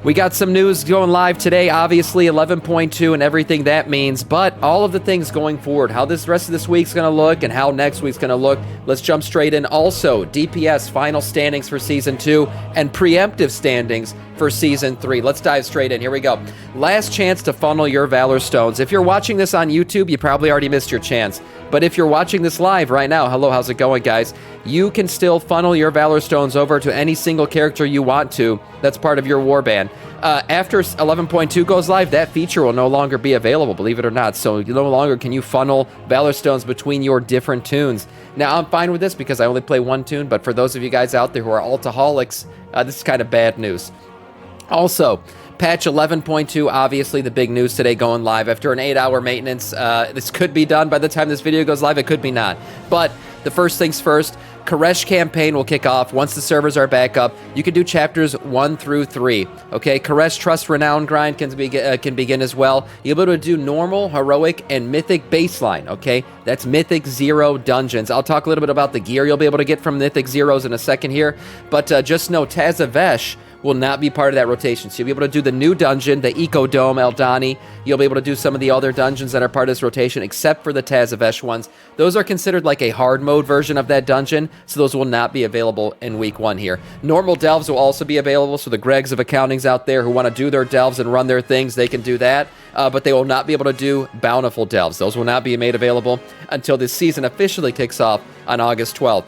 We got some news going live today, obviously 11.2 and everything that means, but all of the things going forward, how this rest of this week's going to look and how next week's going to look. Let's jump straight in. Also, DPS final standings for Season 2 and preemptive standings for Season 3. Let's dive straight in. Here we go. Last chance to funnel your Valor Stones. If you're watching this on YouTube, you probably already missed your chance. But if you're watching this live right now, hello, how's it going, guys? You can still funnel your Valor Stones over to any single character you want to that's part of your warband. After 11.2 goes live, that feature will no longer be available, believe it or not. So no longer can you funnel Valor Stones between your different tunes. Now, I'm fine with this because I only play one tune, but for those of you guys out there who are altaholics, this is kind of bad news. Also, patch 11.2, obviously the big news today going live after an 8-hour maintenance. This could be done by the time this video goes live. It could be not. But the first things first, Koresh campaign will kick off once the servers are back up. You can do chapters 1 through 3. Okay, Koresh Trust Renown grind can begin as well. You'll be able to do normal, heroic, and mythic baseline. Okay, that's mythic 0 dungeons. I'll talk a little bit about the gear you'll be able to get from mythic 0s in a second here. But just know Tazavesh will not be part of that rotation. So you'll be able to do the new dungeon, the Eco Dome, Eldani. You'll be able to do some of the other dungeons that are part of this rotation, except for the Tazavesh ones. Those are considered like a hard mode version of that dungeon, so those will not be available in week 1 here. Normal delves will also be available, so the Gregs of Accountings out there who want to do their delves and run their things, they can do that. But they will not be able to do bountiful delves. Those will not be made available until this season officially kicks off on August 12th.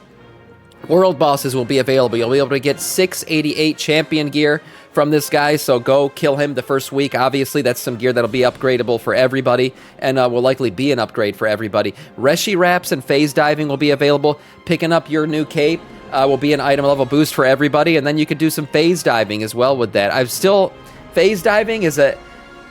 World bosses will be available. You'll be able to get 688 champion gear from this guy, so go kill him the first week. Obviously, that's some gear that'll be upgradable for everybody, and will likely be an upgrade for everybody. Reshi wraps and phase diving will be available. Picking up your new cape will be an item level boost for everybody, and then you could do some phase diving as well with that. Phase diving is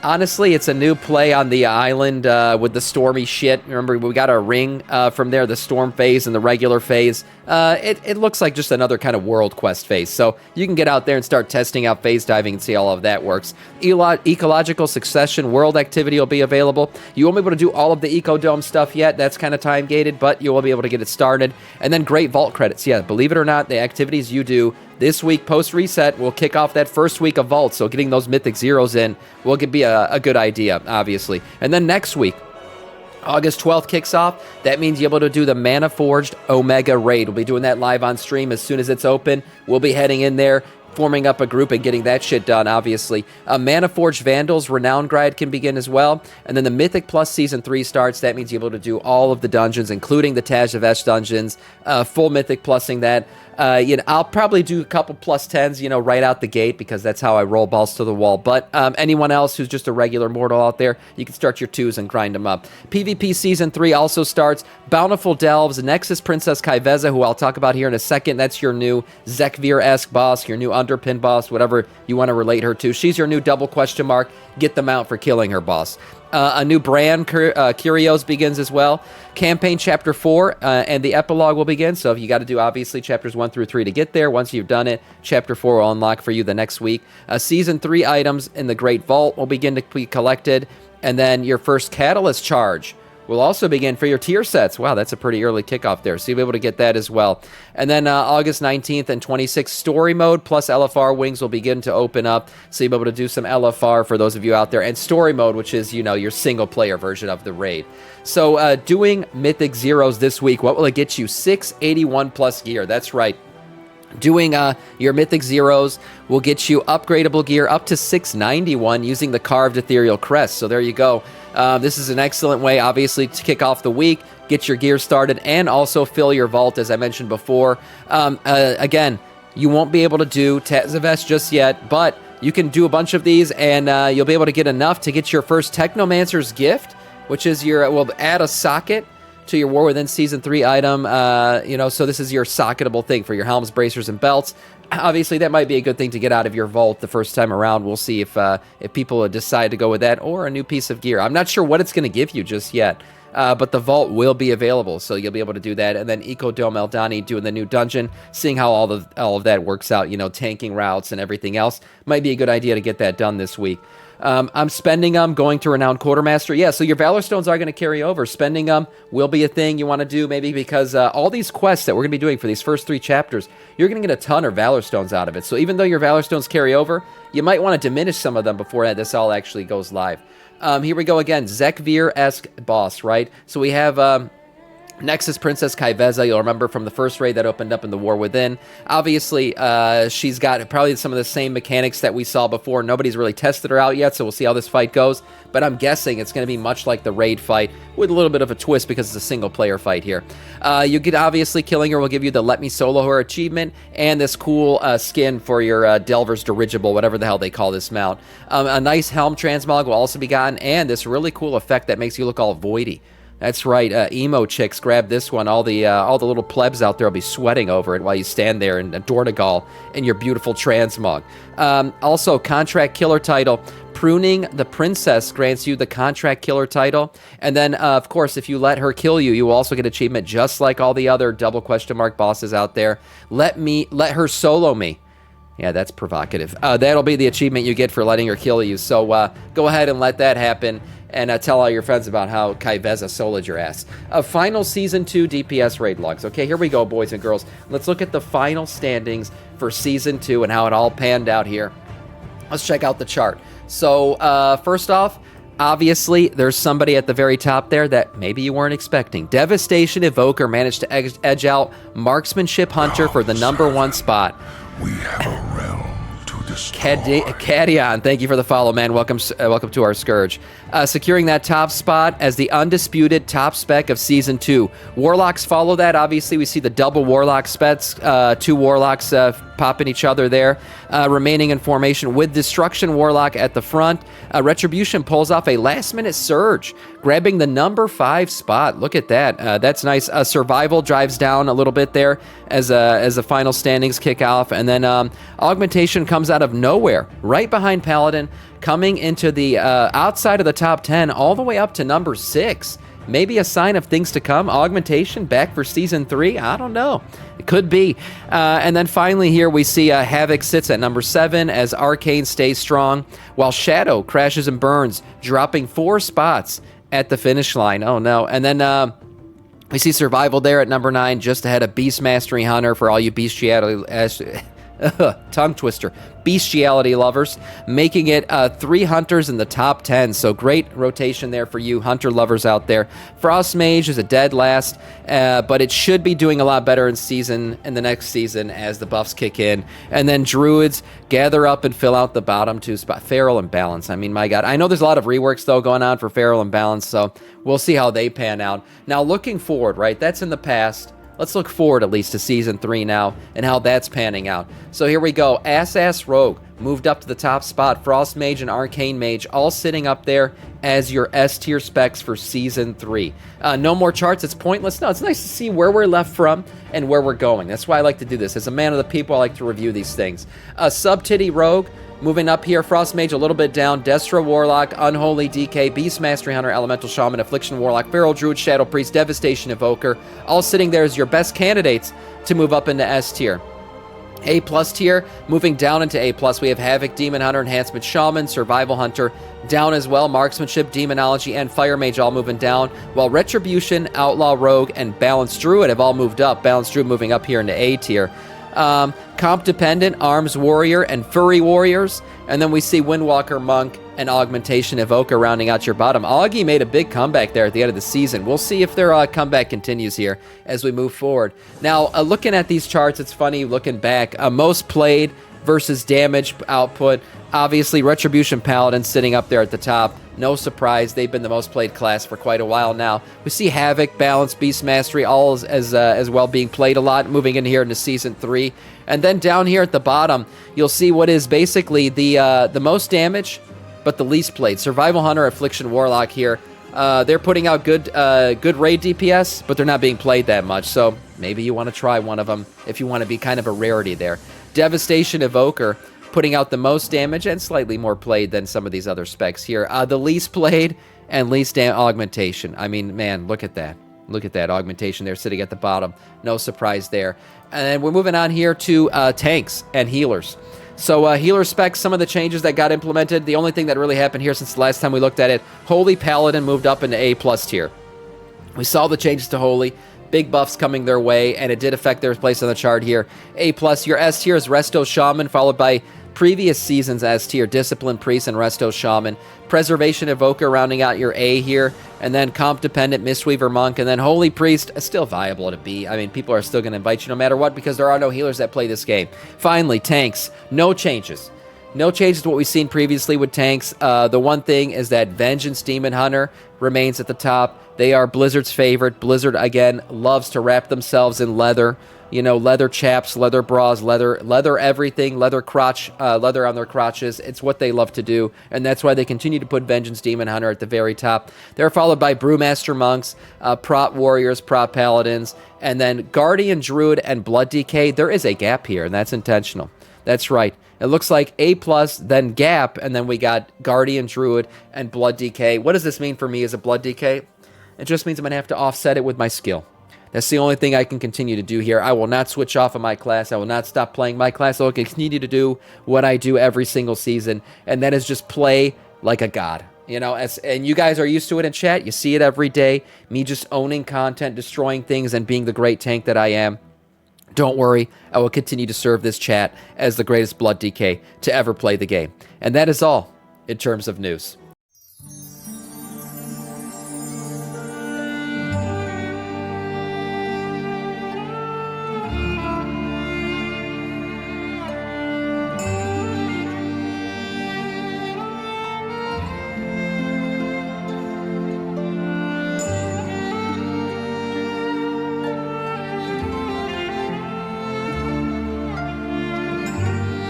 honestly, it's a new play on the island with the stormy shit. Remember, we got our ring from there, the storm phase and the regular phase. It looks like just another kind of world quest phase. So you can get out there and start testing out phase diving and see how all of that works. Ecological succession world activity will be available. You won't be able to do all of the Eco Dome stuff yet. That's kind of time gated, but you will be able to get it started. And then great vault credits. Yeah, believe it or not, the activities you do this week post-reset will kick off that first week of Vault, so getting those Mythic Zeros in will be a good idea, obviously. And then next week, August 12th kicks off. That means you're able to do the Mana Forged Omega Raid. We'll be doing that live on stream as soon as it's open. We'll be heading in there, forming up a group and getting that shit done, obviously. Mana Forged Vandals Renown Grind can begin as well. And then the Mythic Plus Season 3 starts. That means you're able to do all of the dungeons, including the Tazavesh dungeons, full Mythic Plussing that. I'll probably do a couple plus 10s, right out the gate, because that's how I roll balls to the wall. But anyone else who's just a regular mortal out there, you can start your 2s and grind them up. PvP Season 3 also starts. Bountiful Delves, Nexus Princess Kaiveza, who I'll talk about here in a second. That's your new Zekvir-esque boss, your new underpin boss, whatever you want to relate her to. She's your new double question mark. Get them out for killing her boss. A new brand, Curios, begins as well. Campaign Chapter 4 and the Epilogue will begin. So you got to do, obviously, Chapters 1 through 3 to get there. Once you've done it, Chapter 4 will unlock for you the next week. Season 3 items in the Great Vault will begin to be collected. And then your first Catalyst charge will also begin for your tier sets. Wow, that's a pretty early kickoff there. So you'll be able to get that as well. And then August 19th and 26th, Story Mode plus LFR Wings will begin to open up. So you'll be able to do some LFR for those of you out there. And Story Mode, which is, your single-player version of the raid. So doing Mythic Zeros this week, what will it get you? 681 plus gear. That's right. Doing your Mythic Zeros will get you upgradable gear up to 691 using the Carved Ethereal Crest. So there you go. This is an excellent way, obviously, to kick off the week, get your gear started, and also fill your vault, as I mentioned before. Again, you won't be able to do Tazavesh just yet, but you can do a bunch of these, and you'll be able to get enough to get your first Technomancer's Gift, which is we'll add a socket to your War Within Season 3 item, so this is your socketable thing for your helms, bracers, and belts. Obviously, that might be a good thing to get out of your vault the first time around. We'll see if people decide to go with that, or a new piece of gear. I'm not sure what it's going to give you just yet, but the vault will be available, so you'll be able to do that. And then Eco Dome Eldani doing the new dungeon, seeing how all of that works out, tanking routes and everything else. Might be a good idea to get that done this week. I'm spending them, going to Renowned Quartermaster. Yeah, so your Valor Stones are going to carry over. Spending them will be a thing you want to do, maybe because all these quests that we're going to be doing for these first 3 chapters, you're going to get a ton of Valor Stones out of it. So even though your Valor Stones carry over, you might want to diminish some of them before this all actually goes live. Here we go again, Zekvir-esque boss, right? So we have Nexus Princess Kaiveza, you'll remember from the first raid that opened up in the War Within. Obviously, she's got probably some of the same mechanics that we saw before. Nobody's really tested her out yet, so we'll see how this fight goes. But I'm guessing it's going to be much like the raid fight, with a little bit of a twist because it's a single-player fight here. You get, obviously, killing her will give you the Let Me Solo Her achievement, and this cool skin for your Delver's Dirigible, whatever the hell they call this mount. A nice Helm Transmog will also be gotten, and this really cool effect that makes you look all voidy. That's right, emo chicks, grab this one. All the little plebs out there will be sweating over it while you stand there in Dornegal in your beautiful transmog. Also, Contract Killer title. Pruning the Princess grants you the Contract Killer title. And then, of course, if you let her kill you, you will also get achievement just like all the other double question mark bosses out there. Let her solo me. Yeah, that's provocative. That'll be the achievement you get for letting her kill you. So go ahead and let that happen. And tell all your friends about how Kaiveza soloed your ass. Final Season 2 DPS Raid Logs. Okay, here we go, boys and girls. Let's look at the final standings for Season 2 and how it all panned out here. Let's check out the chart. So, first off, obviously, there's somebody at the very top there that maybe you weren't expecting. Devastation Evoker managed to edge out Marksmanship Hunter for the #1 spot. We have a realm to destroy. Cadion, thank you for the follow, man. Welcome to our Scourge. Securing that top spot as the undisputed top spec of Season 2. Warlocks follow that. Obviously, we see the double Warlock specs. 2 Warlocks popping each other there. Remaining in formation with Destruction Warlock at the front. Retribution pulls off a last-minute surge, grabbing the #5 spot. Look at that. That's nice. Survival drives down a little bit there as the final standings kick off. And then Augmentation comes out of nowhere, right behind Paladin, coming into the outside of the top 10, all the way up to #6. Maybe a sign of things to come. Augmentation back for Season 3? I don't know. It could be. And then finally here we see Havoc sits at #7 as Arcane stays strong, while Shadow crashes and burns, dropping 4 spots at the finish line. Oh no. And then we see Survival there at #9, just ahead of Beast Mastery Hunter for all you bestiality... tongue twister. Bestiality lovers, making it 3 hunters in the top 10. So great rotation there for you hunter lovers out there. Frost Mage is a dead last, but it should be doing a lot better in the next season as the buffs kick in. And then Druids gather up and fill out the bottom 2 spot. Feral and Balance. I mean, my God. I know there's a lot of reworks though going on for Feral and Balance, so we'll see how they pan out. Now looking forward, right? That's in the past. Let's look forward at least to Season 3 now and how that's panning out. So here we go. Ass Rogue moved up to the top spot. Frost Mage and Arcane Mage all sitting up there as your S-tier specs for Season 3. No more charts. It's pointless. No, it's nice to see where we're left from and where we're going. That's why I like to do this. As a man of the people, I like to review these things. Sub-Titty Rogue. Moving up here, Frost Mage a little bit down, Destro Warlock, Unholy DK, Beast Mastery Hunter, Elemental Shaman, Affliction Warlock, Feral Druid, Shadow Priest, Devastation Evoker, all sitting there as your best candidates to move up into S tier. A+ tier, moving down into A+, we have Havoc, Demon Hunter, Enhancement Shaman, Survival Hunter, down as well, Marksmanship, Demonology, and Fire Mage all moving down, while Retribution, Outlaw Rogue, and Balanced Druid have all moved up, Balanced Druid moving up here into A tier. Comp Dependent, Arms Warrior, and Furry Warriors. And then we see Windwalker Monk and Augmentation Evoker rounding out your bottom. Augie made a big comeback there at the end of the season. We'll see if their comeback continues here as we move forward. Now, looking at these charts, it's funny looking back. Most played versus damage output. Obviously, Retribution Paladin sitting up there at the top. No surprise, they've been the most played class for quite a while now. We see Havoc, Balance, Beast Mastery, all as well being played a lot, moving in here into Season 3. And then down here at the bottom, you'll see what is basically the most damage, but the least played. Survival Hunter, Affliction Warlock here. They're putting out good raid DPS, but they're not being played that much. So maybe you want to try one of them if you want to be kind of a rarity there. Devastation Evoker, putting out the most damage and slightly more played than some of these other specs here. The least played and least Augmentation. I mean, man, look at that. Look at that Augmentation there sitting at the bottom. No surprise there. And then we're moving on here to tanks and healers. So healer specs, some of the changes that got implemented. The only thing that really happened here since the last time we looked at it, Holy Paladin moved up into A+ tier. We saw the changes to Holy. Big buffs coming their way, and it did affect their place on the chart here. A+, your S tier is Resto Shaman, followed by previous season's S tier, Discipline Priest and Resto Shaman, Preservation Evoker rounding out your A here, and then Comp Dependent Mistweaver Monk, and then Holy Priest, still viable at a B. I mean, people are still going to invite you no matter what because there are no healers that play this game. Finally, tanks, no changes. No changes to what we've seen previously with tanks. The one thing is that Vengeance Demon Hunter remains at the top. They are Blizzard's favorite. Blizzard, again, loves to wrap themselves in leather. You know, leather chaps, leather bras, leather everything, leather on their crotches. It's what they love to do, and that's why they continue to put Vengeance Demon Hunter at the very top. They're followed by Brewmaster Monks, Prot Warriors, Prot Paladins, and then Guardian Druid and Blood DK. There is a gap here, and that's intentional. That's right. It looks like A+, then Gap, and then we got Guardian Druid and Blood DK. What does this mean for me as a Blood DK? It just means I'm going to have to offset it with my skill. That's the only thing I can continue to do here. I will not switch off of my class. I will not stop playing my class. I will continue to do what I do every single season, and that is just play like a god. You know, and you guys are used to it in chat. You see it every day. Me just owning content, destroying things, and being the great tank that I am. Don't worry, I will continue to serve this chat as the greatest Blood DK to ever play the game. And that is all in terms of news.